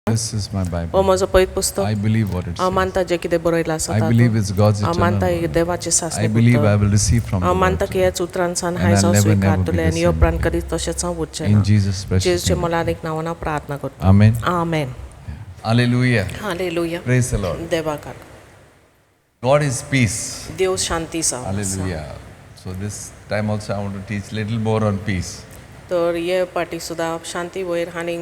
This is my हो Bible. म्हजो पयत पुस्तक I believe what it हांव says. मानता जें कितें बरयलां आसा I believe it's God's हांव eternal मानता word. देवाचें I सासणें believe I उतर will receive from the हांव Lord मानता की today. ह्याच उतरांसान And हांवें I'll never be स्विकारतलें the आनी ह्यो same उपरांत again. कधीच तशेंच हांव उरचें In ना Jesus' precious जेजूचे name. मोलादीक नांवान हांव प्रार्थना करता Amen. Amen Hallelujah. Hallelujah Praise the Lord. देवाक God is peace. देव शांती सा Hallelujah. So this time also I want to teach little more on peace. तर हे पाटी सुद्दां शांती वयर आनी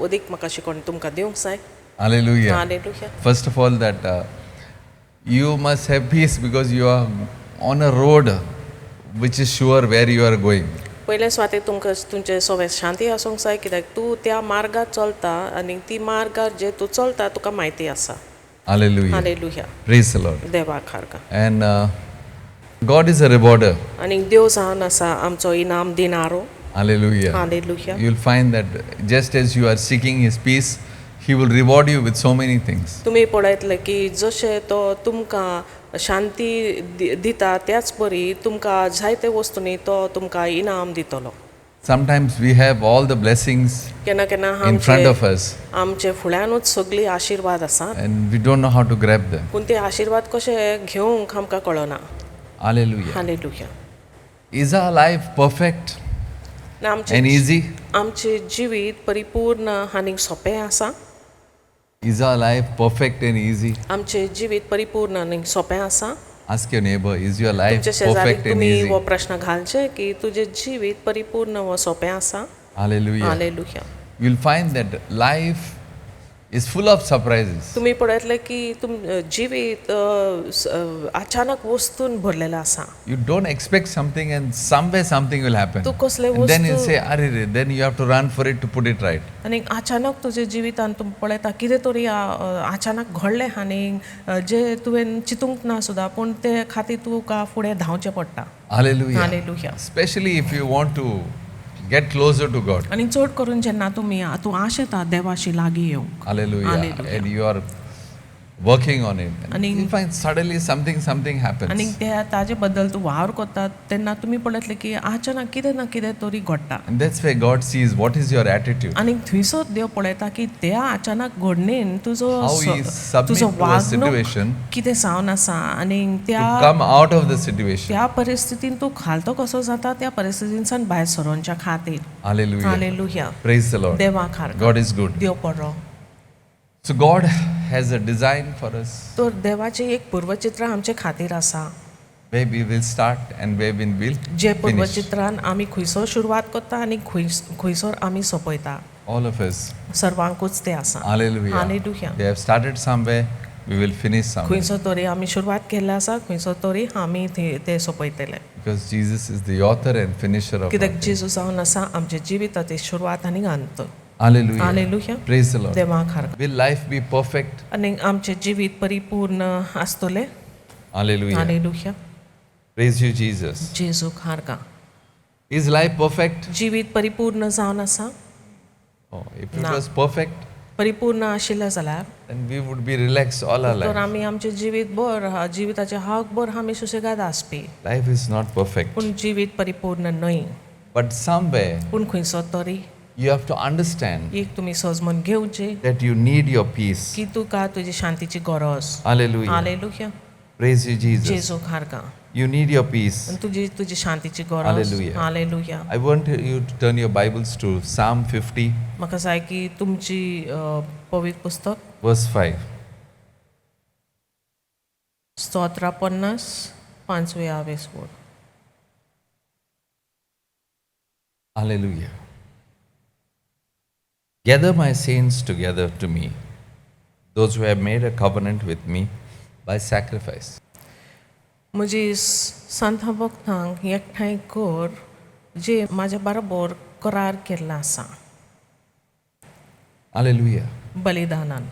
अदीक म्हाका शिकवण तुमकां दिवंक जाय Hallelujah. Hallelujah First of all that you must have peace because you are on a road which is sure where you are going. पयले सुवातेर तुमकां तुमचे सगळे शांती आसूंक जाय कित्याक तूं त्या मार्गार चलता आनी ती मार्गार जे तूं चलता तुका म्हायती आसा Hallelujah. Hallelujah Praise the Lord. देवाक हारका And God is a rewarder. आनी देव जावन आसा आमचो इनाम दिनारो Hallelujah. Hallelujah You will find that just as you are seeking His peace, He will reward you with so many things. तुमी पळयतले की जशे तो तुमकां शांती दिता त्याच परी तुमकां जायते वस्तूंनी तो तुमकां इनाम दितलो Sometimes we have all the blessings केन्ना केन्ना in front of us आमचे फुड्यानूच सगळी आशिर्वाद आसा and we don't know how to grab them. पूण ते आशिर्वाद कशे घेवंक आमकां कळना Hallelujah. Hallelujah Is our life perfect आमचे and easy? आमचे जिवीत परिपूर्ण आनी सोंपें आसा Is our life perfect and easy? आमचे जिवीत परिपूर्ण आनी सोंपें आसा Ask your neighbor, is your life तुमच्या शेजारी perfect and तुमी easy? हो प्रश्न घालचे की तुझे जिवीत परिपूर्ण व सोंपें आसा Hallelujah. Hallelujah You'll find that life is full of surprises. तुमी पळयतले की जिवीत अचानक वस्तून भरलेलं आसा You don't expect something and somewhere something will happen. तूं कसले And then you वस्तू say, Arre, then you have to run for it to put it right. आनी अचानक तुजे जिवितान तूं पळयता कितें तरी अचानक घडलें आनी जे तुवें चिंतूंक ना सुद्दां पूण ते खातीर तुका फुडें धांवचें पडटा Hallelujah. Hallelujah Especially if you want to get closer to God. आनी चड करून जेन्ना तूं आशेता देवाशी लागीं येवंक Hallelujah. Hallelujah. And you are working on it. And And you find suddenly something happens. आनी ताजे बद्दल तूं वावर कोत्ता तेन्ना तुमी पळयतले की अचानक कितें ना कितें तरी घडटा And that's where God sees what is your attitude. आनी थंयसर देव पळयता की त्या अचानक घडणेन तुजो How he submit तुजो to a वागणूक situation कितें जावन आसा आनी to त्या come out of the situation. त्या परिस्थितीन तूं खालतो कसो जाता त्या परिस्थितींसान भायर सरोनच्या खातीर Hallelujah. Hallelujah Praise the Lord. देवाक हार God is good. देव बरो So God has a design for us तर देवाचें एक पूर्वचित्र आमचे खातीर आसा where we will start and where we will जे finish. पूर्वचित्रान आमी खंयसर सुरवात करता आनी खंयसर आमी सोंपयता All of us. सर्वांकूच ते आसा Hallelujah. Hallelujah We have started somewhere, we will finish somewhere. खंयसर तरी आमी सुरवात केल्ली आसा खंयसर तरी आमी ते सोंपयतले Because Jesus is the author and finisher of our कित्याक faith. जेजू जावन आसा आमचे जिविताची सुरवात आनी अंत Hallelujah. Hallelujah Praise the Lord. देवाक हार Will life be perfect? आनी आमचे जिवीत परिपूर्ण आसतले Hallelujah. Hallelujah Praise you, Jesus. जेजूक हारका Is life perfect? जिवीत परिपूर्ण जावन आसा Oh, if it ना. was perfect, परिपूर्ण आशिल्लें जाल्यार then we would be relaxed all our तर life. आमी आमचे जिविताचे हाक भर आमी सुसेगाद आसपी Life is not perfect. पूण जिवीत परिपूर्ण न्हय But somewhere पूण खंयसर तरी you have to understand एक तुमी सजमन घेवचे that you need your peace. की तुका तुजी शांतीची गरज Hallelujah. Hallelujah Praise you, Jesus. जेजूक हारका You need your peace. तुजी शांतीची गरज Hallelujah. Hallelujah I want you to turn your Bibles to Psalm 50, म्हाका जाय की तुमची पवित्र पुस्तक verse 5. स्तोत्र 50 5 स्वर Hallelujah. Gather my saints together to me, those who have made a covenant with me by sacrifice. म्हजी संत भक्तांक एकठांय कर जे म्हाज्या बरोबर करार केल्लो आसा Hallelujah. बलिदानान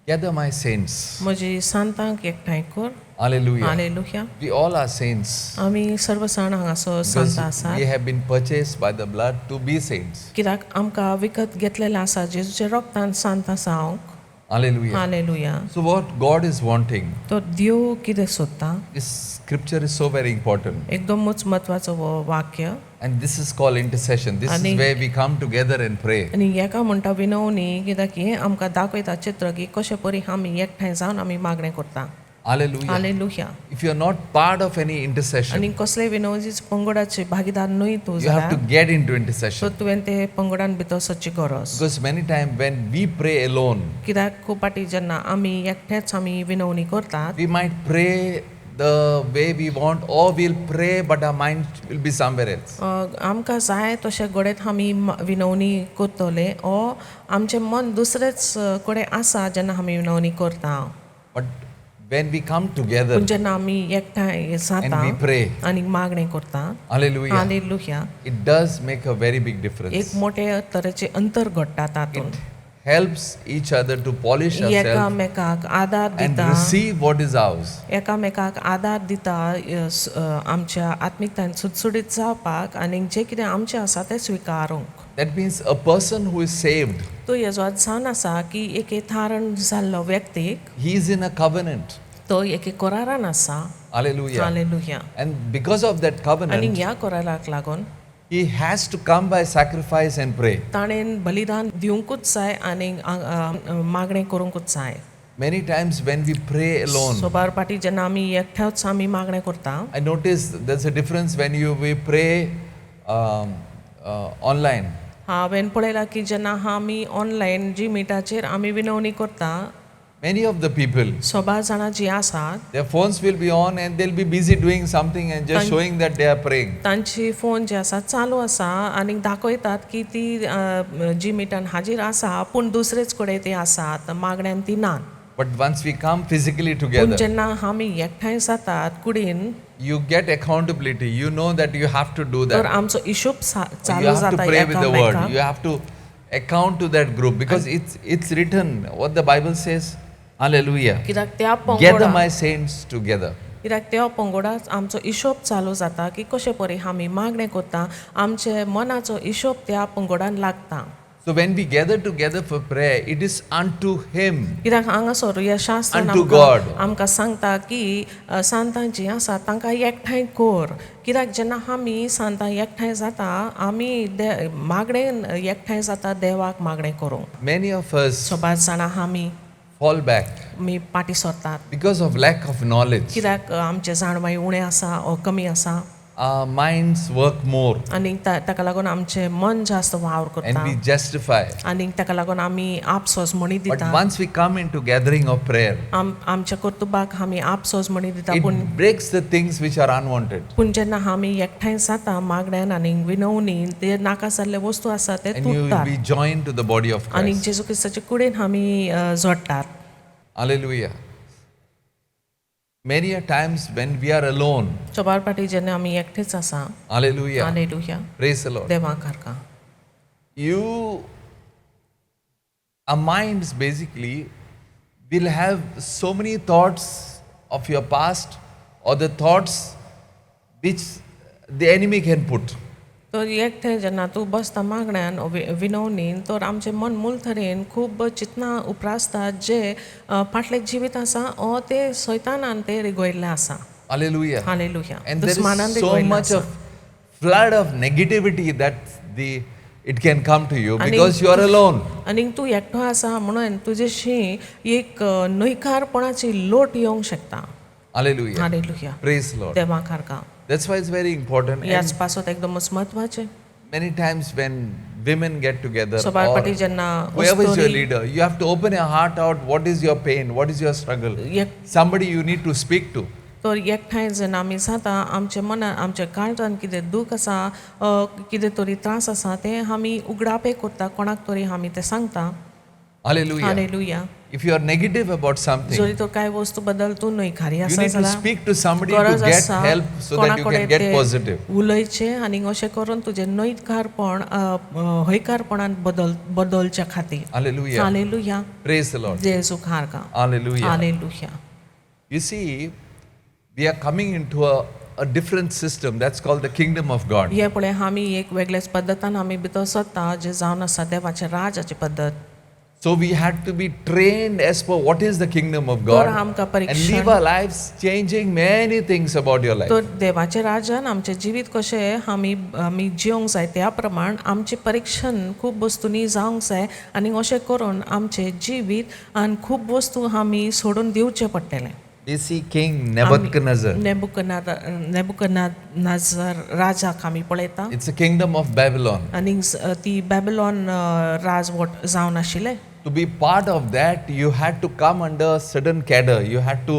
Gather my saints. म्हजी संतांक एकठांय कर Hallelujah. Hallelujah We all are saints. आमी सर्व जाण हांगासर Because संत आसात we have been purchased by the blood to be saints. कित्याक आमकां विकत घेतलेलें आसा जेजूच्या रक्तान संत आसा हांव Hallelujah. Hallelujah. So what God is wanting, तो देव कितें सोदता? this scripture is so very important. एकदमच महत्वाचं वाक्य. And this is called intercession. This Ani- is where we come together and pray. आनी हेका म्हणटा विनवणी, कित्याक हें आमकां दाखयता चित्र की कशे परी आमी एकठांय जावन आमी मागणें करता. Hallelujah. Hallelujah. If you are not part of any intercession, आनी कसलेय विनवणीचे पंगडाचे भागीदार न्हय तूं you have to जाल्यार get into सो intercession. तुवें ते पंगडान भितर सरची गरज. Because many times when we pray alone, कित्याक खूब पाटी जेन्ना आमी एकटेच आमी विनवणी करतात, we might pray the way we want, or we'll pray but our mind will be somewhere else. आमकां जाय तशें घडयत आमी विनवणी करतले ओ आमचें मन दुसरेच कडेन आसा जेन्ना आमी विनवणी करता. But when we come together पूण जेन्ना आमी एकठांय जाता and we pray, आनी मागणें करता, hallelujah, hallelujah, it does make a very big एक difference. मोठे तरेचे अंतर घडटा तातूंत. Helps each other to polish ourselves एकामेकाक आदार and दिता, receive what is ours. एकामेकाक आदार दिता आमच्या आत्मिकतायेन सुटसुटीत जावपाक आनी जें कितें आमचें आसा तें स्विकारूंक. That means a person who is saved, तो हेजो अर्थ जावन आसा की एके थारण जाल्लो व्यक्तीक he is in a covenant. तो एके करारान आसा. Hallelujah. Hallelujah. And because of that आनी covenant, ह्या कराराक लागून he has to come by sacrifice and pray. ताणें बलिदान दिवंकूच जाय आनी मागणें करूंकूच जाय. Many times when we pray alone, सोबार पाटी जेन्ना आमी एकठांयच आमी मागणें करता, I notice there's a difference when we pray online. हांवें पळयलां की जेन्ना आमी ऑनलायन जी मिटाचेर आमी विनवणी करता, Many of the people, सोबार जाणां जीं आसात, their phones will be on and they'll be busy doing something and just showing that they are praying. तांची फोन जे आसा चालू आसा आनी दाखयतात की ती जी मिटान हाजीर आसा पूण दुसरेच कडेन ती आसात, मागण्यांत ती नात. But once we come physically पूण together, जेन्ना आमी एकठांय जातात कुडीन, you get accountability. You know that you have to do तर that. आमचो हिशोब You चालू have to जाता pray with the word. एकामेकाक. You have to account to that group because it's written what the Bible says. Hallelujah. कित्याक त्या Gather पंगडान my saints together. कित्याक त्या पंगडाच आमचो हिशोब चालू जाता की कशे परी आमी मागणें करता, आमचे मनाचो हिशोब त्या पंगडान लागता. So when we gather together for prayer, it is unto Him. कित्याक हांगासर ह्या शास्त्रान Unto God. आमकां सांगता की सांतां जीं आसा तांकां एकठांय कर. कित्याक जेन्ना आमी सांतां एकठांय जाता, आमी मागणें एकठांय जाता देवाक मागणें करूंक. Many of us सोबार जाणां आमी fall back पाटी सरतात. because of lack of knowledge. कित्याक आमचे जाणवाय उणें आसा ओ कमी आसा Our minds work more आनी ताका लागून आमचें मन जास्त वावर and करता we justify. आनी ताका लागून आमी आपसोस म्हणी But दिता. once we come into gathering of prayer, आमच्या कर्तुबाक आमी आपसोस म्हणी दिता. it पूण breaks the things which are unwanted. पूण जेन्ना आमी एकठांय जाता मागण्यांत आनी विनवणीन ते नाका जाल्ले वस्तू आसा ते And you will तुटतात be joined to the body of आनी Christ. जेजू क्रिस्ताचे कुडीन आमी जोडटात. Hallelujah. Many a times when we are alone, सोबार पाटी जेन्ना आमी एकटेच आसा, hallelujah, hallelujah, praise the Lord. देवाक हारका. Our minds basically will have so many thoughts of your past or the thoughts which the enemy can put. तर एकटे जेन्ना तूं बसता मागण्यान विनवणीन, तर आमचें मन मूल तरेन खूब चिंतना उप्रासतात जे फाटलें जिवीत आसा ओ ते सैतानान ते रिगोयल्लें आसा. Hallelujah. Hallelujah. And there दुस्मानान is so रिगोयल्लें much आसा. of flood of negativity that it can come to you आणि because you are alone. आनी तूं एकटो आसा म्हणून तुजेशी एक न्हयकारपणाची लोट येवंक शकता. Hallelujah. Hallelujah. Praise the Lord. देवाक हारका. That's why it's very important. ह्याच And पासत एकदमच महत्वाचें. many times when women get together सोबार or पाटी जेन्ना whoever is your वस्तोरी leader, you have to open your heart out. What is your pain? What is your struggle? Somebody you need to speak to. तर एकठांय जेन्ना आमी जाता आमचे मनान आमच्या काळजान कितें दूख आसा कितें तरी त्रास आसा ते आमी उगडापे करता, कोणाक तरी आमी ते सांगता. Hallelujah. Hallelujah. If you are negative about something, जरी तो काय वस्तू बद्दल तू न्हयकारी you आसा need to जाल्यार speak to somebody to गरज get आसा help so that you can get positive. उलयचे आनी अशें करून तुजें न्हयकारपण हयकारपणान बदलच्या खातीर. Hallelujah. Hallelujah. Praise the Lord. जेजूक हारका. Hallelujah. Hallelujah. You see, we are coming into a different system that's called the kingdom of God. हे पळय आमी एक वेगळेच पद्दतान आमी भितर सरता जे जावन आसा देवाचे राजाची पद्दत. So we had to be trained as per what is the kingdom of God तर आमकां and परीक्षण live our lives changing many things about your life. तर देवाचे राज्यान आमचे जिवीत कशें आमी जिवंक जाय त्या प्रमाण आमचें परीक्षण खूब वस्तूंनी जावंक जाय आनी अशें करून आमचें जिवीत आनी खूब वस्तू आमी सोडून दिवचें पडटलें. We see King Nebuchadnezzar. नेबुकदनेझर राजाक आमी पळयता It's a kingdom of Babylon. आनी ती बॅबिलॉन राजवट जावन आशिल्लें. To be part of that, you had to come under certain cadre. You had to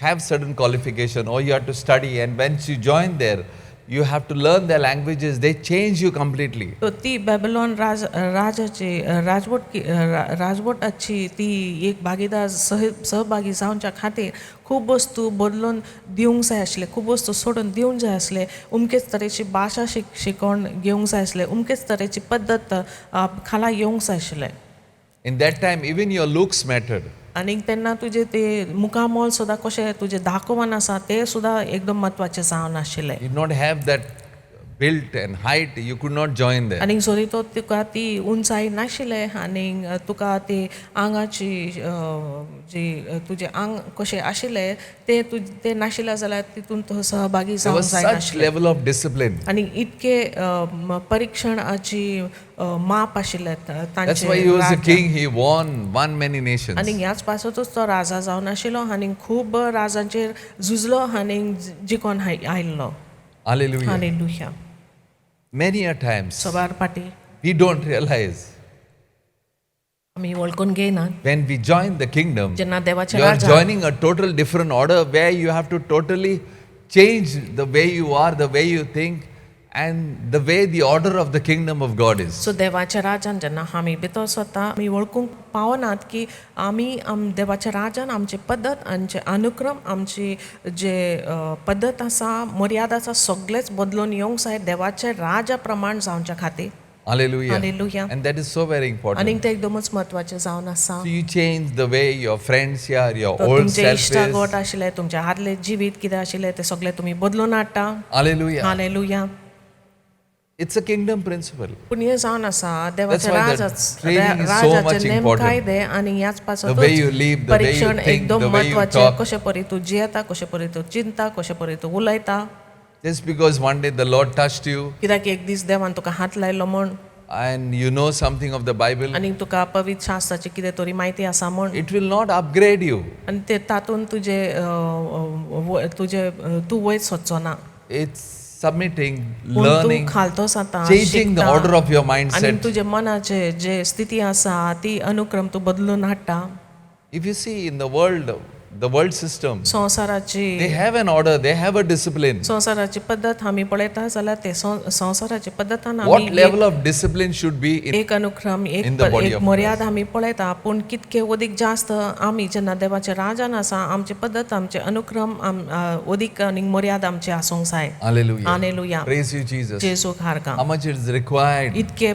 have certain qualification, or you had to study. And once you join there, you have to learn their languages. They change you completely. तो ती Babylon राजाची राजवटाची ती एक भागीदार सहभागी जावच्या खातीर खूब वस्तू बदलून दिवंक जाय आसले, खूब वस्तू सोडून दिवंक जाय आसले, उमकेच तरेची भाशा शिकोवन घेवंक जाय आसले, उमकेच तरेची पद्दत खाला येवंक जाय आशिल्लें. In that time, even your looks mattered. आनी तेन्ना तुजे ते मुखामोल सुद्दां कशें तुजें दाखोवन आसा तें सुद्दां एकदम म्हत्वाचें जावन आशिल्लें. You did not have that build and height. You could not join there. आनी जरी तो तुका ती उंचाई नाशिल्ले आनी तुका ती आंगाची जी तुजें आंग कशें आशिल्लें ते नाशिल्लें जाल्यार तितून तो सहभागी There was जावंक जाय such नाशिल्लें. level of discipline. आनी इतके परीक्षणाची माप आशिल्लें That's why he was a king. He won many nations. आनी ह्याच पासतूच तो राजा जावन आशिल्लो आनी खूब राजांचेर झुजलो आनी जिखोन आयिल्लो. Hallelujah. Hallelujah. Many a times सबार पाटी we don't realize आमी वळखून घेयनात when we join the kingdom, जेन्ना देवाच्या you are राज्यात joining a total different order where you have to totally change the way you are, the way you think, and the way the order of the kingdom of God is. So देवाच्या राज्यान जेन्ना आमी भितर स्वता आमी वळखूंक पावनात की आमी देवाच्या राज्यान आमची पद्दत आमचे अनुक्रम आमची जे पद्दत आसा मर्यादा आसा सगळेच बदलून येवंक जाय देवाचे राजा प्रमाण जावच्या खातीर. Hallelujah. Hallelujah. And that is so very important. आनी तें एकदमच म्हत्वाचें जावन आसा. So you change the way your friends here, your तो old तुमचे self इश्टागोट is. आशिल्ले तुमचे आदले जिवीत कितें आशिल्लें तें सगळें तुमी बदलून हाडटा. Hallelujah. Hallelujah. It's a kingdom principle. पूण हें जावन आसा देवाचे That's why the training is so much राजाचे नेम important. कायदे आनी ह्याच The way you live, the way you परीक्षण think, एकदम the way you म्हत्वाचें. talk. कशें परी तूं जियेता, कशें परी तूं चिंता, कशें परी तूं उलयता. Just because one day the Lord touched you कित्याक एक दीस देवान तुका हात लायलो म्हण and you know something of the Bible, आनी तुका पवित्र शास्त्राची कितें तरी म्हायती आसा म्हण it will not upgrade you. आनी ते तातूंत तूं वयर सोदचो ना. It's submitting, पूण तूं learning, खालतो जाता, changing the शिकता. order of your आनी mindset. तुजे मनाचे जे स्थिती आसा ती अनुक्रम तूं बदलून हाडटा. If you see in the world system, संवसाराची they have an order, they have a discipline. संवसाराची पद्दत आमी पळयता जाल्यार ते संवसाराची पद्दतान What आमी level of discipline should be in एक अनुक्रम in the body एक of मर्यादा आमी पळयता पूण कितके अदीक जास्त आमी जेन्ना देवाच्या राजान आसा आमची पद्दत आमचे अनुक्रम अदीक आनी मर्यादा आमची आसूंक जाय. Hallelujah. Hallelujah. Praise you, Jesus. जेजूक हारका. How much is required? इतके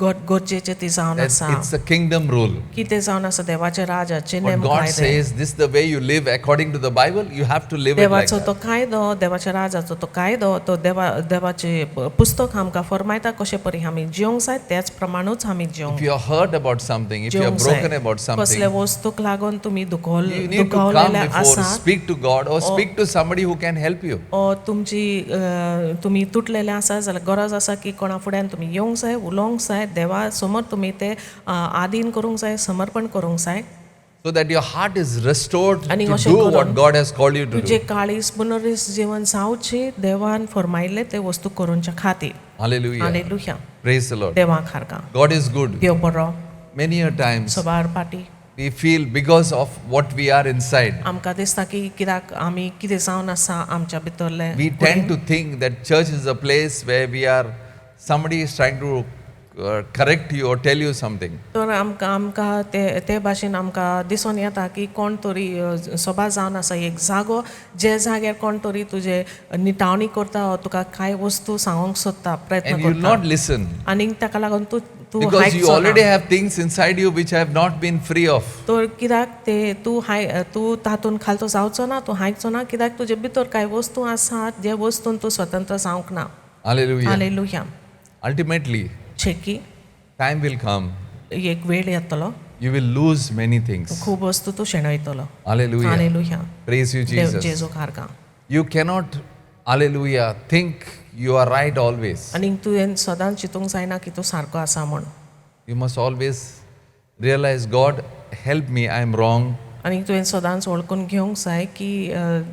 गरजेचे ती जावन That's, आसा. it's a kingdom rule. कितें जावन आसा देवाच्या राजाचे What नेम God कायदे. says, this is the way you live according to the Bible, you have to live it like देवाचो that. तो कायदो देवाच्या राजाचो तो कायदो तो देवाचे पुस्तक आमकां फरमायता कशे परी आमी जिवंक जाय त्याच प्रमाणूच आमी If जिवंक you are hurt about something, if you are जिवंक broken जाय. about something, कसले वस्तूक लागून तुमी you need to come दुखवलेले before, आसा speak to God or speak to somebody who can help you. तुमी तुटलेले आसा जाल्यार गरज आसा की कोणा फुड्यान तुमी येवंक जाय उलोवंक जाय देवा समोर तुमी ते आदीन करूंक जाय समर्पण करूंक जाय. So that your heart is restored आनी to अशें do करून what God has called you to तुजे do. काळीस पुनरीस जीवन जावची देवान फरमायले ते वस्तू करूंच्या खातीर. Hallelujah. Hallelujah. Praise the Lord. देवाक हारका. God is good. देव बरो. Many a times सबार पाटी we feel because of what we are inside, आमकां दिसता की कित्याक आमी कितें जावन आसा आमच्या भितरले we tend to think that church is a place where somebody is trying to correct you or tell you something. तर आमकां ते भाशेन आमकां दिसून येता की कोण तरी सभा जावन आसा एक जागो जे जाग्यार कोण तरी तुजे नितावणी करता तुका कांय वस्तू सांगूंक सोदता प्रयत्न And you will करता not listen आनी ताका लागून तूं because you आयकचो already ना. have things inside you which have not been free of. तर कित्याक तूं तातून खालचो जावचो ना तूं आयकचो ना कित्याक तुजे भितर कांय वस्तू आसात जे वस्तून तूं स्वतंत्र जावंक ना. Hallelujah. Hallelujah. Ultimately, Chheki time will come एक वेळ येतलो You will lose many things. खूब वस्तू तूं शेणयतलो. Hallelujah. Hallelujah. Praise you, Dev Jesus. जेजू खारका. You cannot, hallelujah, think you are right always. आनी तुवें सदांच चिंतूंक जायना की तूं सारको आसा म्हूण. You must always realize, God, help me, I am wrong. आनी तुवें सदांच वळखून घेवंक जाय की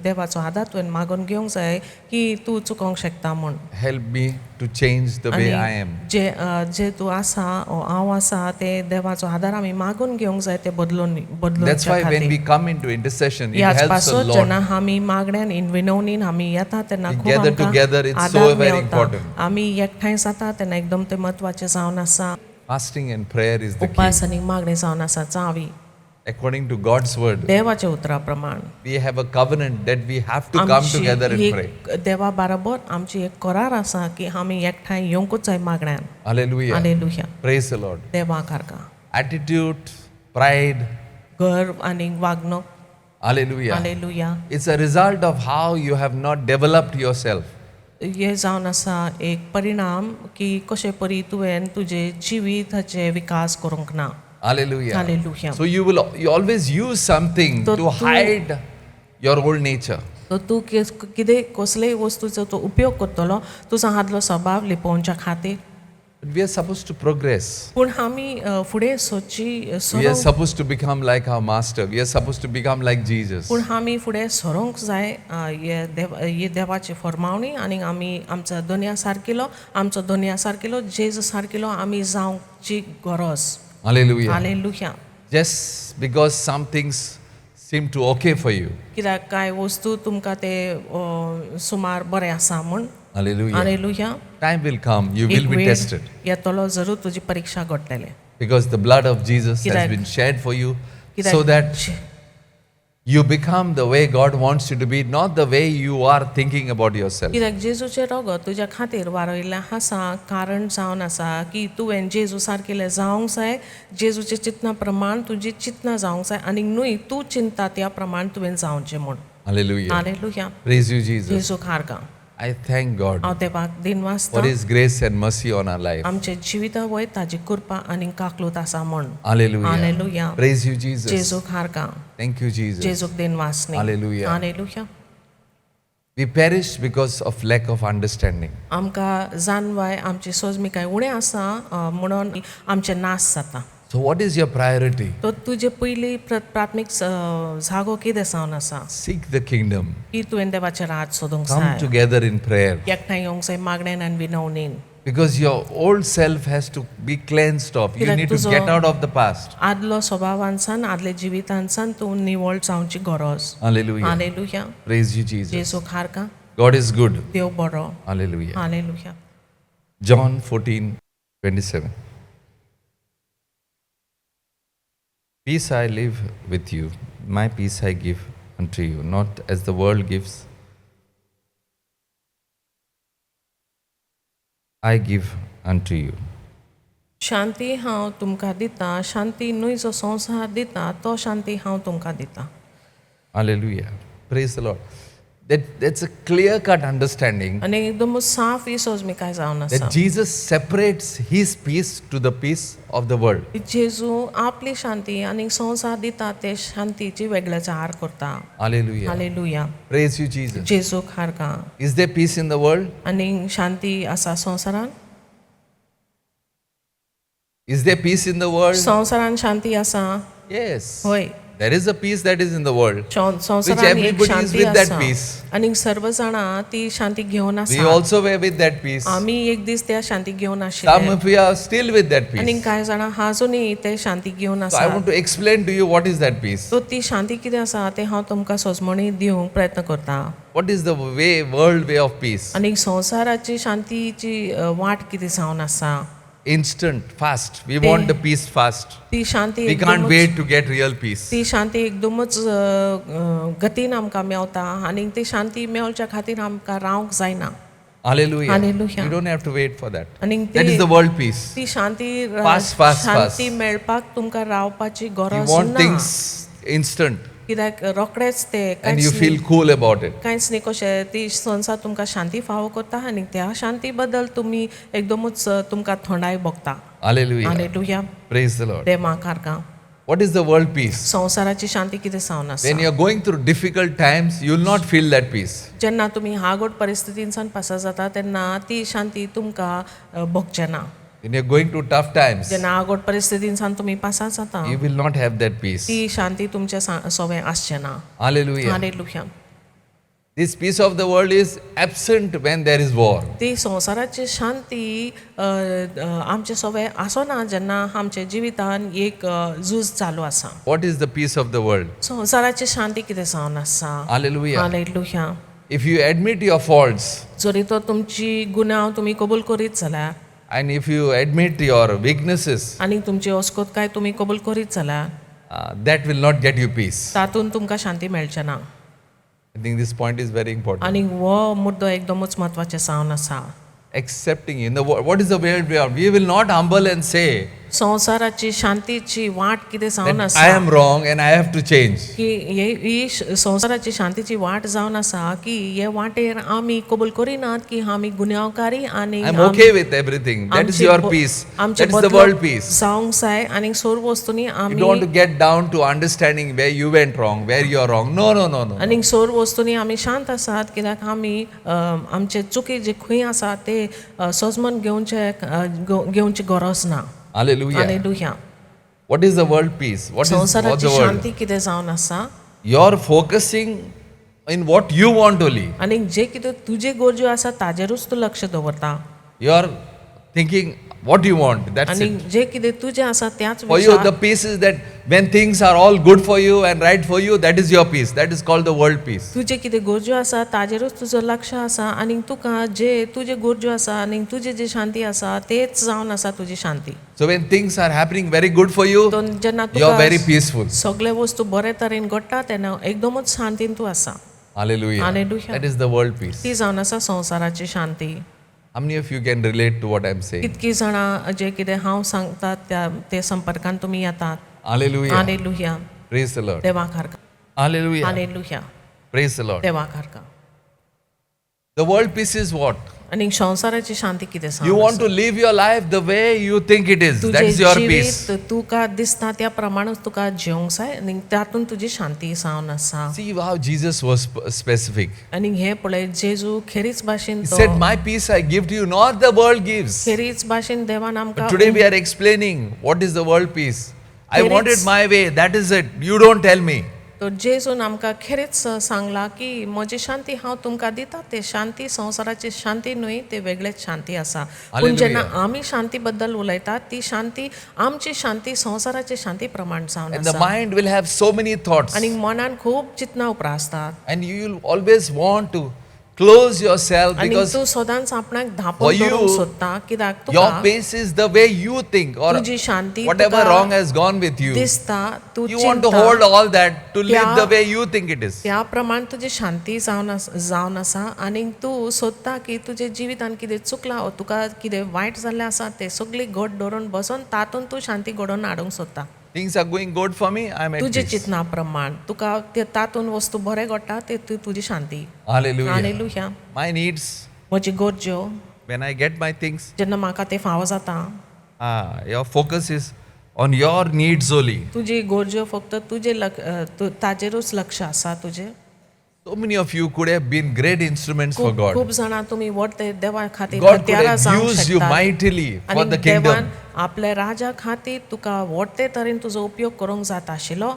देवाचो आदार तुवें मागून घेवंक जाय की तूं चुकोंक शकता म्हूण. Help me to change the way I am. जे तूं आसा हांव आसा ते देवाचो आदार आमी मागून घेवंक जाय ते बदलून That's why when we come into intercession, it ह्याच helps a पासून lot. जेन्ना आमी मागण्यान विनवणीन आमी येता तेन्ना We खूब gather आमकां together, it's so आदार very मेळटा. important. आमी एकठांय जाता तेन्ना एकदम ते म्हत्वाचें जावन आसा. Fasting and prayer is the key. उपास आनी मागणी जावन आसा चावी. According to God's word, देवाच्या उतरा प्रमाण we have a covenant that we have to come together and pray. देवा बरोबर आमची एक करार आसा की आमी एकठांय येवंकूच जाय मागण्यान. Hallelujah. Hallelujah. Praise the Lord. देवा कारका. Attitude, pride, गर्व आनी वागणूक. hallelujah. Hallelujah. It's a result of how you have not developed yourself. हे जावन आसा एक परिणाम की कशे परी तुवें तुजे जिविताचे विकास करूंक ना. Hallelujah. Hallelujah. So you always use something तो to Tu- hide your old nature. तो तूं कितें कसलेय वस्तूचो तो उपयोग करतलो तुजो आदलो स्वभाव लिपोवच्या खातीर. But we are supposed to progress. पूण आमी फुडें सोदची We are सरोंक supposed to become like our master. We are supposed to become like Jesus. पूण आमी फुडें सरोंक जाय हे देवाची फरमावणी आनी आमी आमचो दोनया सारकिलो जेजू सारकिलो आमी जावंकची गरज. Hallelujah. Hallelujah. Just because some things seem to okay for you. कित्याक कांय वस्तू तुमकां ते सुमार बरें आसा म्हूण. Hallelujah. Hallelujah. Time will come. You will be tested. येतलो जरूर तुजी परीक्षा घडटले. Because the blood of Jesus has Kirak- been shed for you कित्याक so that you become the way God wants you to be, not the way you are thinking about yourself. कित्याक जेजूचे रगत तुज्या खातीर वारयल्लें आसा कारण जावन आसा की तुवें जेजू सारकेलें जावंक जाय. जेजूचे चिंतना प्रमाण तुजी चिंतना जावंक जाय आनी न्हय तूं चिंता त्या प्रमाण तुवें जावचें म्हूण. Hallelujah. Hallelujah. Praise you, Jesus. जेजू खारका. I thank God हांव देवाक दिनवासता for His grace and mercy on our life. आमचे जिविता वयर ताजी कृपा आनी काकलूत आसा म्हूण. Hallelujah. Hallelujah. Praise you, Jesus. जेजू खारका. Thank you, Jesus. जेजूक दिनवासनी. Hallelujah. Hallelujah. We perish because of lack of understanding. आमकां जानवाय आमची सोजमीकाय उणें आसा म्हणून आमचे नाश जाता. So, what is your priority? तो तुजे पयली प्राथमीक जागो कितें जावन आसा Seek the kingdom. की तुवें देवाचें राज सोदूंक Come जाय. together in prayer. एकठांय येवंक जाय मागण्यान आनी विनवणेन. Because your old self has to be cleansed off. You Kirak need to tuzo- get out of the past. आदलो स्वभावांसान आदले जिवितांसान तूं निवळ जावची गरज. Hallelujah. Hallelujah. Praise you, Jesus. जेजू खारका. God is good. देव बरो. Hallelujah. Hallelujah. John 14:27. Peace I live with you, my peace I give unto you, not as the world gives, I give unto you. शांती हांव तुमकां दिता शांती न्हय जो संवसार दिता तो शांती हांव तुमकां दिता. Hallelujah. Praise the Lord. That's a clear-cut understanding आनी एकदम साफ ही सोजमीकाय जावन आसा. that Jesus separates His peace to the peace of the world. जेजू आपली शांती आनी संवसार दिता ते शांतीची वेगळेचार करता. Hallelujah. Hallelujah. Praise you, Jesus. जेजू खारका. Is there peace in the world? आनी शांती आसा संवसारान. Is there peace in the world? संवसारान शांती आसा. Yes. होय. There is a peace that is in the world. संवसारान एक everybody is Shanti with that आसा. peace. आनी सर्व जाणां ती शांती घेवन We आसा. also were with that peace. आमी एक दीस त्या शांती घेवन Some आशिल्ले. of you are still with that आनी peace. कांय जाणां अजुनूय ते शांती घेवन So I आसा. want to explain to you what is that peace. So ती शांती कितें आसा तें हांव तुमकां सोजमणी दिवंक प्रयत्न करता. What is the world way of peace? आनी संवसाराची शांतीची वाट कितें जावन आसा. Instant, fast. We want the peace fast. ती शांती We can't एकदमच wait to get real peace. ती शांती एकदमच गतीन आमकां मेवता आनी ती शांती मेवच्या खातीर आमकां रावंक जायना. Hallelujah. Hallelujah. You don't have to wait for that. आनी That is the world peace. ती शांती Fast, fast, शांती fast. मेळपाक तुमकां रावपाची You गरज want ना. things instant कित्याक रोखडेच ते and you feel cool about it. कांयच न्ही कशें ती संवसार तुमकां शांती फावो करता आनी त्या शांती बद्दल तुमी एकदमच तुमकां थंडाय भोगता. Hallelujah. Hallelujah. Praise the Lord. देव म्हाका What is the world peace? संवसाराची शांती कितें जावन When आसा you are going through difficult times, you will not feel that peace. जेन्ना तुमी हागोड परिस्थितींसान पास जाता तेन्ना ती शांती तुमकां भोगचे ना When you are going through tough times, जेन्ना आगोड परिस्थितींसान तुमी पास जाता you will not have that peace. ती शांती तुमच्या सोवे आसचे ना Hallelujah. Hallelujah This peace of the world is absent when there is war. ती संवसाराची शांती आमचे सोवे आसना जेन्ना आमच्या जिवितान एक झूज चालू आसा What is the peace of the world? संवसाराची शांती कितें जावन आसा Hallelujah. Hallelujah If you admit your faults जरी तो तुमची गुन्यांव तुमी कबूल करीत जाल्यार and if you admit your weaknesses, आनी तुमची अस्कोत काय तुमी कबूल करीत जाल्यार that will not get you peace. तातून तुमकां शांती मेळचे ना I think this point is very important. आनी हो मुद्दो एकदमूच म्हत्वाचें जावन आसा Accepting in the what is the world we are? We will not humble and say संवसाराची शांतीची वाट कितें जावन that I आसा am wrong and I have to change. की ही संवसाराची शांतीची वाट जावन आसा की हे वाटेर आमी कबूल करिनात की आमी गुन्यांवकारी आनी I'm okay with everything. That is your peace. That is the world peace. जावंक जाय आनी सोर वस्तूंनी You आमी don't want to get down to understanding where you went wrong, where you are wrong. No, no, no, no. आनी सोर वस्तूंनी आमी शांत आसात कित्याक आमी आमचे चुकी जे खंय आसा ते सोजमन घेवची गरज ना Hallelujah. Hallelujah What is the world peace? What is what संवसाराची the world? शांती कितें जावन आसा You're focusing in what you want only. आनी जे कितें तुजे गरजो आसा ताजेरूच तूं लक्ष दवरता You're thinking what you want. That's आनी it. जे कितें तुजें आसा त्याच For you, the विचार peace is that when things are all good for you and right for you, that is your peace. That is called the world peace. तुजे कितें गरजो आसा ताजेरूच तुजो लक्ष आसा आनी तुका जे तुजे गरजो आसा आनी तुजे जे शांती आसा तेच जावन आसा तुजी शांती So when things are happening very good for you, तो जेन्ना you are very Tuka peaceful. सगळे वस्तू बरे तरेन घडटा तेन्ना एकदमूच शांतीन तूं आसा Hallelujah. Hallelujah. That is the world peace. ती जावन आसा संवसाराची शांती How many of you can relate to what I'm saying? कितकी जाणां जे कितें हांव सांगता त्या ते संपर्कान तुमी येतात Hallelujah. Hallelujah Praise the Lord. देवा खारका Hallelujah. Hallelujah Praise the Lord. देवा खारका The world peace is what? आनी संवसाराची शांती कितें You सांग want to live your life the way you think it is. That तुजें is your peace. जिवीत तुका दिसता त्या प्रमाणूच तुका जिवंक जाय आनी तातूंत तुजी शांती जावन आसा See how Jesus was specific. आनी हे पळय जेजू खेरीच भाशेन He तो said, My peace I give to you, not the world gives. खेरीच भाशेन देवान आमकां Today we are explaining what is the world peace. I There want is- it my way. That is it. You don't tell me. तो जेजून आमकां खेरीच सांगला की म्हजी शांती हांव तुमकां दिता ते शांती संवसाराची शांती न्हय ते वेगळेच शांती आसा पूण Hallelujah. जेन्ना आमी शांती बद्दल उलयतात ती शांती आमची शांती संवसाराची शांती प्रमाण जावन And the आसा mind will have so many thoughts. आनी मनान खूब चिंतना उपरा आसतात And you will always want to close yourself आनी because तूं सदांच आपणाक for धांपून you, दवरूंक सोदता कित्याक your Tuka peace is the way you think or तुजी शांती whatever Tuka wrong has gone with you. दिसता तूं You want to चिंता hold all that to live त्या- the way you think it is. त्या प्रमाण तुजी शांती जावन आसा आनी तूं सोदता की तुजे जिवितान कितें चुकलां वा तुका कितें वायट जाल्लें आसा तें सगळी घट धरून बसून तातूंत तूं शांती घडोवन हाडूंक सोदता Things are going good for me, I'm at तुजे peace. चिंतना प्रमाण तुका ते तातूंत वस्तू बरें घडटा ते तुजी शांती Hallelujah. हालेलुया My needs, म्हजी गरज्यो when I get my things, जेन्ना म्हाका ते फावो जाता your focus is on your needs only. तुजी गरज्यो फक्त तुजे ताजेरूच लक्ष आसा तुजें So many of you could have been great instruments for God. खूब जाणां तुमी व्हडते देवा खातीर God could हत्यारां have जावंक used you शकतात mightily for आनी the देवान kingdom. आपल्या राजा खातीर तुका व्हडते तरेन तुजो उपयोग करूंक जाता आशिल्लो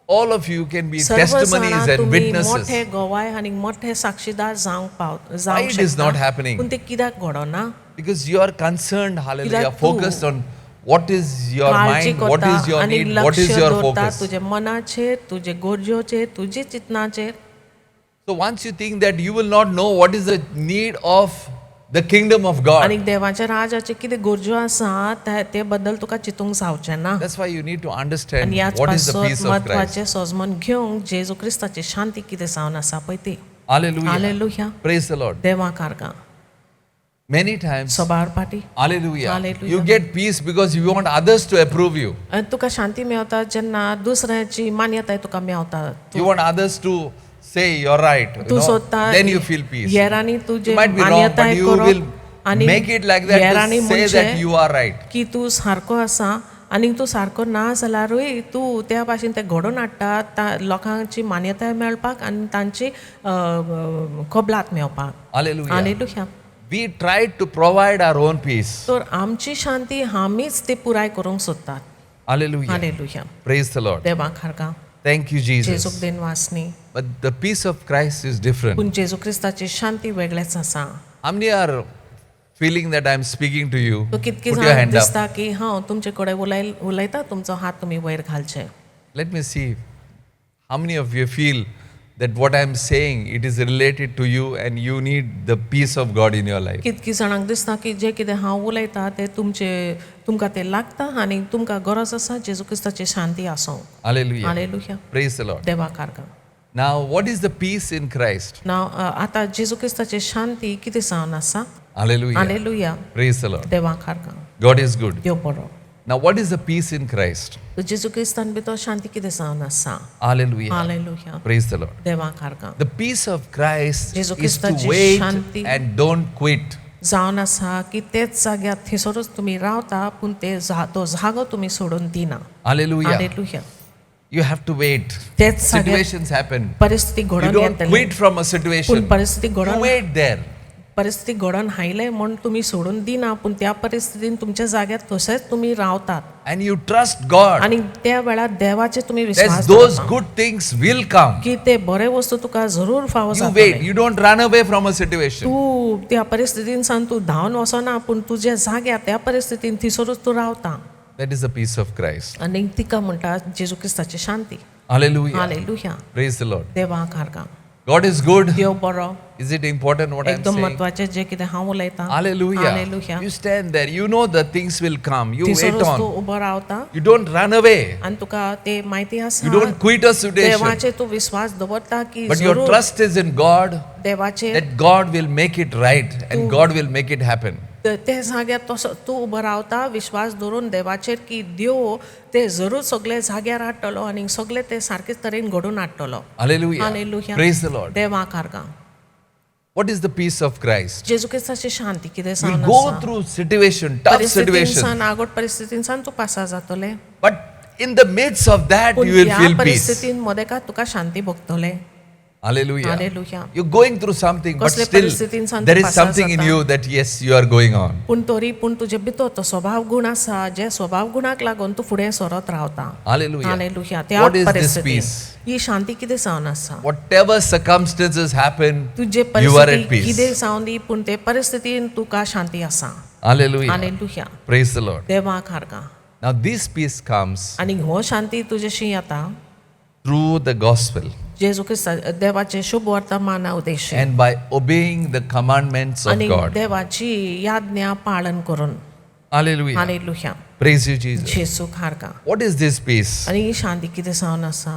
All of you can be सर्व testimonies जाणां and तुमी witnesses. मोठे गोवाय आनी मोठे साक्षीदार Why जावंक it is not शकता happening? पूण ते कित्याक घडोना Because you are concerned, hallelujah, कित्याक तूं focused on what is your काळजी mind, what करता is your आनी need, what लक्ष is your दवरता focus. तुजे मनाचेर तुजे गरज्योचेर तुजे चिंतनाचेर So once you think that you will not know what is the need of the kingdom of God, आनी देवाच्या राजाचे कितें गरज्यो आसा ते बद्दल तुका चिंतूंक जावचें ना that's why you need to understand आनी ह्याच what is the पासत peace of Christ. म्हत्वाचें सोजमन घेवंक जेजू क्रिस्ताची शांती कितें जावन आसा पळय ती Hallelujah. Hallelujah Praise the Lord. देवा कारगा Many times, सोबार पाटी hallelujah, Hallelujah. you get peace because you want others to approve you. आनी तुका शांती मेवता जेन्ना दुसऱ्याची मान्यताय तुका Mewat You want others to say you're right. तूं सोदता Then you feel peace. हेरांनी तुजे You might be wrong, मान्यताय but you will करप आनी make it like that हेरांनी to say that you are right. की तूं सारको आसा आनी तूं सारको ना जाल्यारूय तूं त्या भाशेन तें घडोवन हाडटा लोकांची मान्यताय मेळपाक आनी तांची कबलात मेळपाक. Hallelujah. Hallelujah. We try to provide our own peace. तर आमची शांती आमीच ती पुराय करूंक सोदतात. Hallelujah. Hallelujah. Praise the Lord. देवाक हारका. Thank you, जेजूक Jesus. Then Vasni. But the peace of Christ is different. पूण जेजू क्रिस्ताची शांती वेगळेच आसा. How many are feeling that I'm speaking to you? तो कितके Put your जाण hand up. दिसता की हांव तुमचे कडेन उलयता तुमचो हात तुमी वयर घालचे. Let me see how many of you feel that what I'm saying, it is related to you and you need the peace of God in your life. कितकी जाणांक दिसता की जे कितें हांव उलयता ते तुमकां ते लागता आनी तुमकां गरज आसा जेजू क्रिस्ताची शांती आसूं. Hallelujah. Hallelujah. Praise the Lord. देवाक हारका. Now, what is the peace in Christ? आतां जेजू क्रिस्ताची शांती कितें जावन आसा. Hallelujah. Hallelujah. Praise the Lord. देवाक हारका. God is good. देव बरो. Now, what is the peace in Christ? जेजू क्रिस्तान भितर शांती कितें जावन आसा. Hallelujah. Hallelujah. Praise the Lord. देवाक हारका. The peace of Christ Jesus is to Christaची wait Shanti and don't quit. जावन आसा की तेच जाग्यार थंयसरूच तुमी रावता पूण तो जागो तुमी सोडून दिना. Hallelujah. Hallelujah. You have to wait. तेच जाग्यार Situations happen. परिस्थिती You घडोवन don't येतली. quit from a पूण situation. परिस्थिती You घडोवन wait there. परिस्थिती घडोवन हायले म्हूण तुमी सोडून दिना पूण त्या परिस्थितीन तुमच्या जाग्यार तशेंच तुमी रावतात. And you trust God. आनी त्या वेळार देवाचे तुमी That विश्वास those दवरता. good things will come. की ते बरे वस्तू तुका जरूर फावो You wait. जातले. You don't run away from a situation. तूं त्या परिस्थितीन सान तूं धांवन वचना पूण तुज्या जाग्यार त्या परिस्थितीन थंयसरूच तू रावता. That is the peace of Christ. आनी तिका म्हणटा जेजू क्रिस्ताची शांती. Hallelujah. Hallelujah. Praise the Lord. देवाक हारका. God is good. देव बरो. Is it important what I'm एकदम saying? महत्वाचे जे कितें हांव उलयतां. Hallelujah. Hallelujah. You stand there. You know the things will come. You wait थंयसरूच तूं on. उबो रावता You don't run away. आनी तुका ते म्हायती आसा. You don't quit a situation. देवाचे तूं विश्वास दवरता की But your जरूर trust is in God, देवाचे that God will make it right and God will make it happen. ते जाग्यार तसो तूं उबो रावता विश्वास दवरून देवाचेर की देव ते जरूर सगळे जाग्यार हाडटलो आनी सगळे ते सारकेच तरेन घडोवन हाडटलो. Hallelujah. Hallelujah. Praise the Lord. देवाक हारका. What is the peace of Christ? जेजू क्रिस्ताची शांती कितें We'll जावन go आसा. through situation, tough परिस्थितीन situation. सान आगोट परिस्थितीन सान तूं पासा जातले. But in the midst of that, पूण you will ह्या feel peace. परिस्थितीन मदेकात Tuka Shanti भोगतले. Hallelujah. Hallelujah. You're going through something, but कसले still परिस्थितीन सान there तूं is पासा something in जाता. you that yes, you are going on. पूण तरी पूण तुजे भितर तो स्वभाव गुण आसा जे स्वभाव गुणाक लागून तूं फुडें सरत रावता. Hallelujah. हालेलुया. त्या What is this परिस्थितीन peace? ही शांती कितें जावन आसा. Whatever circumstances happen, तुजे you are at परिस्थिती peace. कितें जावन दी पूण ते परिस्थितीन तुका शांती आसा. Hallelujah. Hallelujah. Praise the Lord. देवाक हारका. Now this peace comes आनी हो शांती तुजेशी येता through the gospel जेजू क्रिस्ता देवाचे शुभ वर्तमान उद्देश and by obeying the commandments of आनी God. देवाची याज्ञा पालन करून. Hallelujah. Hallelujah. Praise you, Jesus. जेजूक हारका. What is this peace? आनी ही शांती कितें जावन आसा.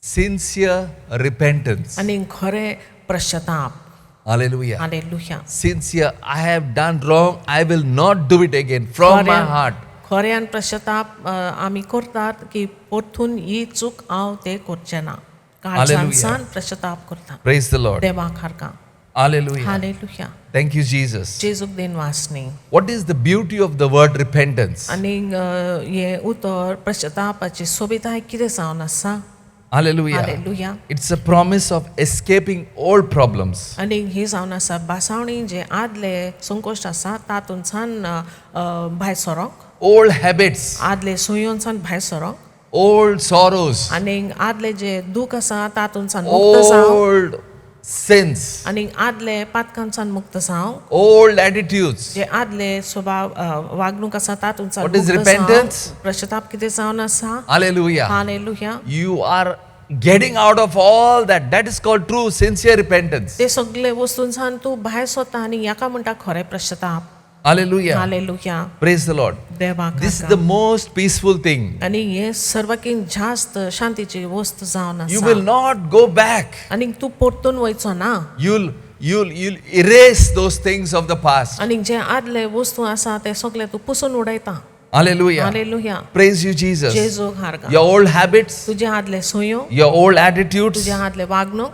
Sincere repentance. आनी खरें पश्चाताप. Hallelujah. Hallelujah. Sincere, I have done wrong. I will not do it again from my heart. खऱ्यान पश्चाताप आमी करतात की परतून ही चूक हांव ते करचे ना. काळजांसान पश्चाताप करता. Praise the Lord. देवाक हारका. Hallelujah. Hallelujah. Thank you, Jesus. जेजूक then Vasni. What is the beauty of the word repentance? आनी हे उतर पश्चातापाची सोबिताय कितें जावन आसा. Hallelujah. Hallelujah. It's a promise of escaping old problems. आनी ही जावन आसा बासावणी जे आदले संकोश्ट आसा तातूंतसान भायर सरोंक. Old habits, आदले सुयोनसान भायर सरोंक. old sorrows, आनी आदले जे दूख आसा तातूंतसान मुक्त जावंक. old sins, आनी आदले पातकांसान मुक्त जावंक. old attitudes. जे आदले स्वभाव वागणूक आसा तातूंतसान What is मुक्त repentance? जावंक. पश्चाताप कितें जावन आसा. Hallelujah. Hallelujah. You are getting out of all that. That is called true, sincere repentance. ते सगळे वस्तूंसान तूं भायर सरता आनी हाका म्हणटा खरें पश्चाताप. Hallelujah. Hallelujah. Praise the Lord. देवाक This is हारका. the most peaceful thing. आनी हे सर्वाकीन जास्त शांतीची वस्त जावन You आसा. will not go back. आनी तूं परतून वयचो ना. You'll erase those things of the past. आनी जे आदले वस्तू आसा ते सगळे तूं पुसून उडयता. Hallelujah. Hallelujah. Praise you, Jesus. जेजूक हारका. Your old habits, तुजे आदले सोयो, your old attitudes, तुजे आदले वागणूक,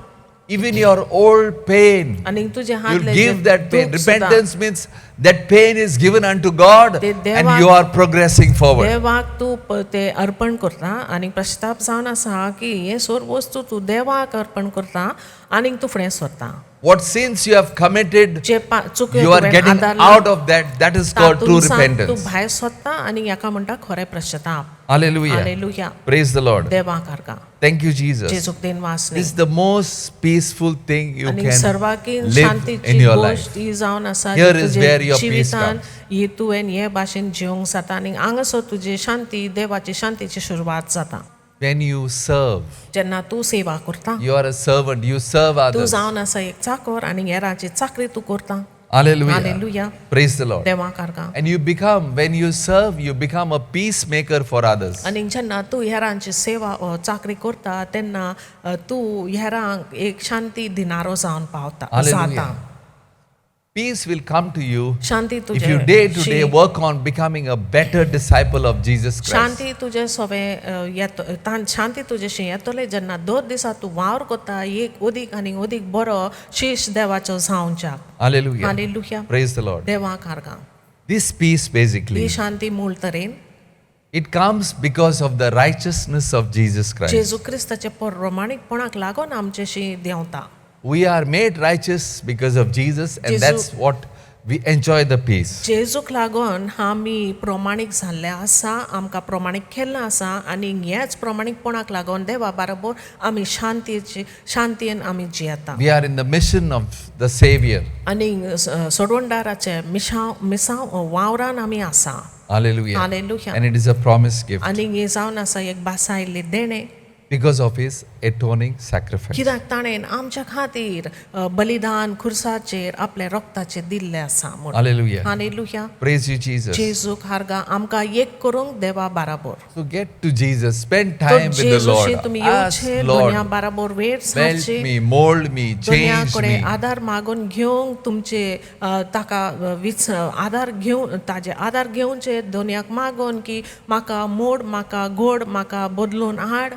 even your old pain, आणि तुझे you हातले give that pain. दुःख सुद्धा Repentance means that pain is given unto God ते and देवाक- you are progressing forward. देवाक तू ते अर्पण करता आणि पश्चाताप जावन आसा की हे सोर वस्तू तू देवाक अर्पण करता आणि तू फुडें सरता. What sins you have committed, जे चुक्यो you are तुवें getting आदारला, out of that. That is called true तातूंत सावन तू repentance. भायर सरता आणि हाका म्हणटा खरें पश्चाताप. Hallelujah. Hallelujah. Praise the Lord. देवाक आर्गा. Thank you, Jesus. जेजूक then Vasni. This is the most peaceful thing you आणि can सर्वांकीन live in शांतीची your life. गोष्ट ही जावन आसा Here जी is तुजे where your peace जिवितान comes. ही तुवें हे भाशेन जिवंक जाता आणि हांगासर तुजी शांती देवाची शांतीची सुरवात जाता. When you serve, जेन्ना तू सेवा करता you are a servant, you serve Tu others. जावन आसा एक चाकर आणि हेरांची चाकरी तू करता. Hallelujah. Hallelujah. Praise the Lord. देवाक आर्गा. And you become, when you serve, you become a peacemaker for others. आणि जेन्ना तू हेरांची सेवा चाकरी करता तेन्ना तू हेरांक एक शांती दिनारो जावन पावता Hallelujah. जाता. Peace will come to you Shanti if तुजे you day to day work on becoming a better disciple of Jesus Christ. शांती तुजे सगळे शांती तुजेशी येतले जेन्ना दर दिसा तू वावर करता एक उदीक आनी उदीक बरो शीश देवाचो जावच्याक. Hallelujah. Hallelujah. Praise the Lord. देवाक आर्गा. This peace basically, ही शांती मूळ तरेन it comes because of the righteousness of Jesus Christ. जेजू क्रिस्ताचे प्रमाणिकपणाक लागून आमचेशी देंवता. We are made righteous because of Jesus, and Jesus- that's what we enjoy the peace. जेजूक लागून आमी प्रमाणीक जाल्ले आसा आमकां प्रमाणीक केल्लें आसा आनी हेच प्रमाणीकपणाक लागून देवा बरोबर आमी शांतयेन आमी जियेता. We are in the mission of the Savior. आनी सोडवणदाराचे मिसांव वावरान आमी आसा. Hallelujah. Hallelujah. And it is a promise gift आनी हे जावन आसा एक बासायल्ली देणे because of His atoning sacrifice. कित्याक ताणें आमच्या खातीर बलिदान खुर्साचेर आपले रक्ताचे दिल्ले आसा म्हणून. Hallelujah. Hallelujah. Praise you, Jesus. जेजूक हारगा आमकां एक करूंक देवा बराबर. So get to Jesus. Spend तो time with the जेजूशी Lord. तुमी Ask येवचे Lord, दुनिया बराबर वेळ melt Sarchi me, mold me, दुनिया change कडेन me. आदार मागून घेवंक तुमचे ताका आदार घेवन ताजे आदार घेवचे दुनियाक मागून की म्हाका मोड म्हाका गोड म्हाका बदलून हाड.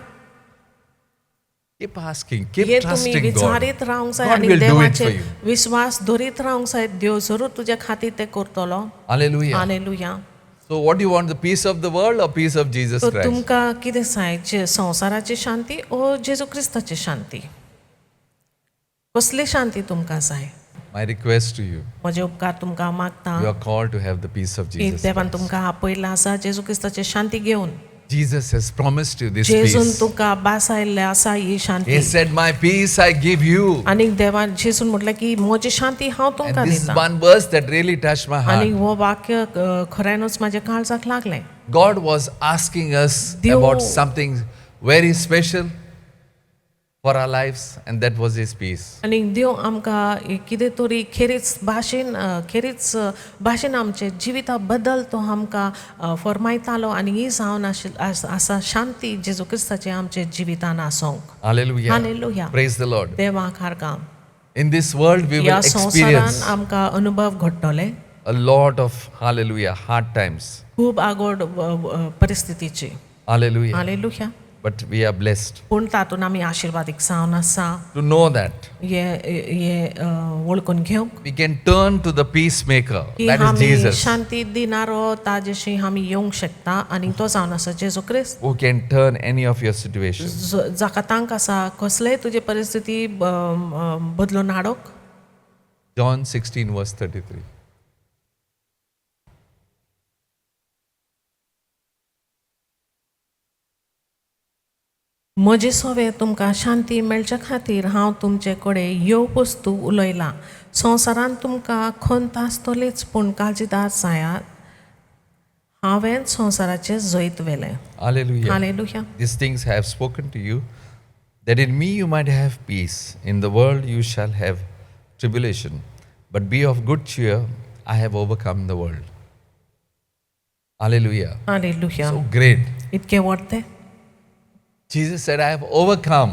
Keep asking, keep हे तुमी trusting God. विचारीत रावंक जाय God आनी will do it for देवाचेर you. विश्वास धरीत रावंक जाय. देव जरूर तुज्या खातीर ते करतलो. Hallelujah. Hallelujah. So what do you want, the peace of the world or peace of Jesus तो Christ? तुमकां कितें जाय संवसाराची शांती ओ जेजू क्रिस्ताची शांती? कसली शांती तुमकां जाय? My request to you, म्हजे उपकार तुमकां मागता you are called to have the peace of की Jesus देवान Christ. तुमकां आपयला आसा जेजू क्रिस्ताची शांती घेवन. Jesus has promised you this जेजून peace. तुका बासायल्ले आसा ही शांती. He said, my peace I give you. आनी देवान जेजून म्हटलें की म्हजी शांती हांव And तुमकां this is दिता. one verse that really touched my आनी heart. हो वाक्य खऱ्यानूच म्हाज्या काळजाक लागलें. God was asking us Dev- about something very special for our lives, and that was His peace. आनी देव आमकां कितें तरी खेरीच भाशेन आमचे जिविता बद्दल तो आमकां फरमायतालो आनी ही जावन आसा शांती जेजू क्रिस्ताची आमचे जिवितान आसूंक. Hallelujah. Hallelujah. Praise the Lord. देवाक हारगां. In this world, we will ह्या संवसारान experience आमकां अनुभव घडटले a lot of, hallelujah, hard times. खूब आगोड परिस्थितीची. Hallelujah. Hallelujah. But we are blessed पूण तातून आमी आशिर्वादीक जावन आसा to know that हे वळखून घेवंक we can turn to the peacemaker, की that is आमी Jesus, शांती दिनारो ताजेशी आमी येवंक शकता आनी तो जावन आसा जेजू क्रिस्त who can turn any of your situations. जाका तांक आसा कसलेय तुजी परिस्थिती बदलून हाडोंक. John 16, verse 33. म्हजे सोवे तुमकां शांती मेळच्या खातीर हांव तुमचे कडेन येवपस्तू उलयलां. संवसारान तुमकां खंत आसतलीच पूण काळजीदार जायात. हांवें संवसाराचें जैत व्हेलें. Hallelujah. Hallelujah. These things I have spoken to you, that in me you might have peace. In the world you shall have tribulation. But be of good cheer, I have overcome the world. Hallelujah. Hallelujah. So great. इतके व्हडते. Jesus said, I have overcome.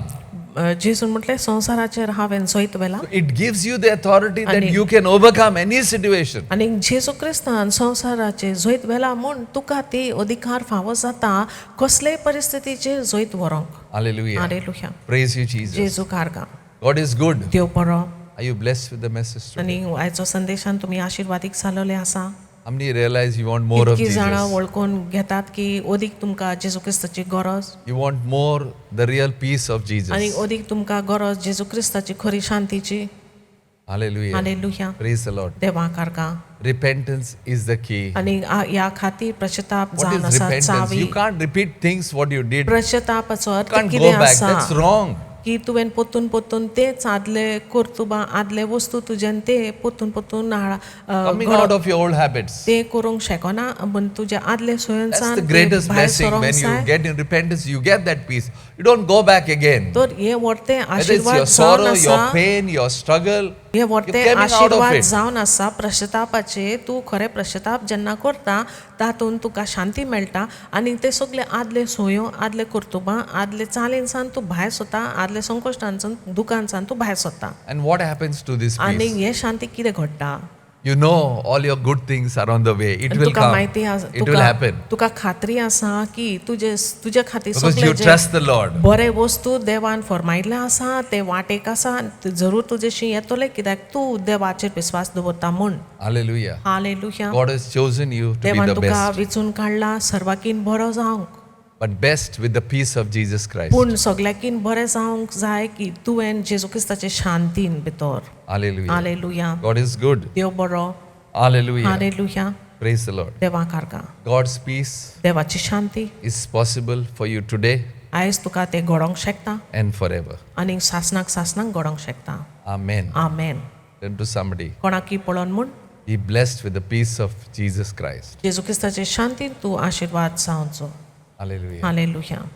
जेजून म्हटलें संवसाराचेर हांवें Jait व्हेलां. It gives you the authority that Ani- you can overcome any situation. आनी जेजू क्रिस्तान संवसाराचेर जैत व्हेला म्हूण तुका ती अधिकार फावो जाता कसलेय परिस्थितीचेर Jait व्हरोंक. Hallelujah. Hallelujah. Praise you, Jesus. जेजू कारगा. God is good. देव बरो. Are you blessed with the message today? आनी आयचो संदेशान तुमी आशिर्वादीक जालोले आसा. How many realize you want more of कितकी जाणां Jesus? वळखून घेतात की अदीक तुमकां जेजू क्रिस्ताची गरज You want more the real peace of आनी Jesus. अदीक तुमकां गरज जेजू क्रिस्ताची खरी शांतीची. Hallelujah. Hallelujah. Praise the Lord. देवा कारका. Repentance is the key. आनी ह्या खातीर प्रश्चाताप What जावन is आसा repentance? चावी. You can't repeat things what you did. प्रश्चातापाचो अर्थ Can't कितें go back. आसा That's wrong. की तुवें पोतून पोतून तेच आदले कर्तुबां आदले वस्तू तुज्यान ते पोतून पोतून Coming out of your old habits. ते करूंक शेकोना पण तुज्या आदले That's सोयेनसान the greatest भायर blessing. सरोंक When you जाय. get in repentance, you get that peace. You don't go back again. तर हे व्हरते Whether it's आशिर्वाद your जावन sorrow, आसा your pain, your struggle, हे you're व्हरते coming out of आशिर्वाद it. जावन आसा प्रश्चातापाचे तूं खरें प्रश्चाताप जेन्ना करता तातून तुका शांती मेळटा आनी ते सगळे आदले सोयो आदले कर्तुबां आदले चालींसान तूं भायर सरता आदले संकश्टांसान दुखांसान तूं भायर सरता. And what happens to this आनी peace? हे शांती कितें घडटा. You know all your good things are on the way. It will Tuka come. माहिती It will happen. तुका खात्री आसा की तुजे खातीर Because सगळे you जे trust the Lord. बरे वस्तू देवान फरमायिल्ले आसा ते वाटेक आसा जरूर तुजेशी येतले कित्याक तूं देवाचेर विश्वास दवरता म्हूण. Hallelujah. Hallelujah. God has chosen you to be देवान the तुका best. विचून काडला सर्वाकीन बरो जावंक. But best with the peace of Jesus Christ. पूण सगळ्याकीन बरें जावंक जाय की तुवें जेजू क्रिस्ताचे शांतीन भितर. Hallelujah. Hallelujah. God is good. देव बरो. Hallelujah. Hallelujah. Praise the Lord. देवा कारका. God's peace देवाची शांती is possible for you today आयज तुका ते घडोवंक शकता and forever. आनी सासनाक घडोवंक शकता. Amen. Amen. Turn to somebody. कोणाकी पळोवन म्हूण Be blessed with the peace of Jesus Christ. जेजू क्रिस्ताचे शांतीन तूं आशिर्वाद जावचो. Hallelujah. हालेलुया.